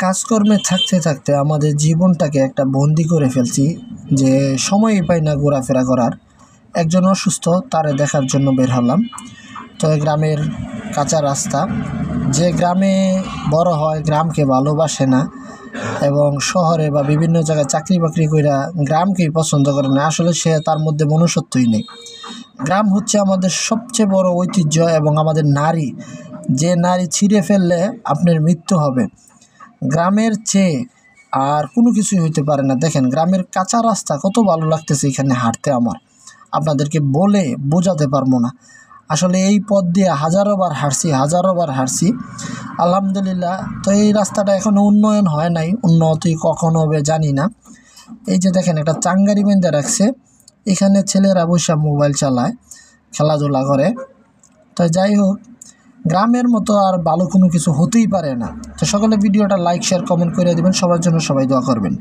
কাজকর্মে থাকতে থাকতে আমাদের জীবনটাকে একটা বন্দি করে ফেলছি, যে সময়ই পাই না ঘোরাফেরা করার। একজন অসুস্থ, তারে দেখার জন্য বের হলাম। তো গ্রামের কাঁচা রাস্তা, যে গ্রামে বড় হয় গ্রামকে ভালোবাসে না এবং শহরে বা বিভিন্ন জায়গায় চাকরি বাকরি কইরা গ্রামকেই পছন্দ করে না, আসলে সে তার মধ্যে মনুষ্যত্বই নেই। গ্রাম হচ্ছে আমাদের সবচেয়ে বড় ঐতিহ্য এবং আমাদের নারী, যে নারী ছিঁড়ে ফেললে আপনার মৃত্যু হবে। গ্রামের চেয়ে আর কোনো কিছুই হইতে পারে না। দেখেন গ্রামের কাঁচা রাস্তা কত ভালো লাগতেছে এখানে হাঁটতে, আমার আপনাদেরকে বলে বোঝাতে পারবো না। আসলে এই পথ দিয়ে হাজারো বার হাঁটছি আলহামদুলিল্লাহ। তো এই রাস্তাটা এখনও উন্নয়ন হয় নাই, উন্নতি কখন হবে জানি না। এই যে দেখেন একটা চাঙ্গারি বেঁধে রাখছে, এখানে ছেলেরা বসে মোবাইল চালায়, খেলাধুলা করে। তো যাই হোক, গ্রামের মতো আর ভালো কোনো কিছু হতেই পারে না। তো সকলে ভিডিওটা লাইক শেয়ার কমেন্ট করে দেবেন, সবার জন্য সবাই দোয়া করবেন।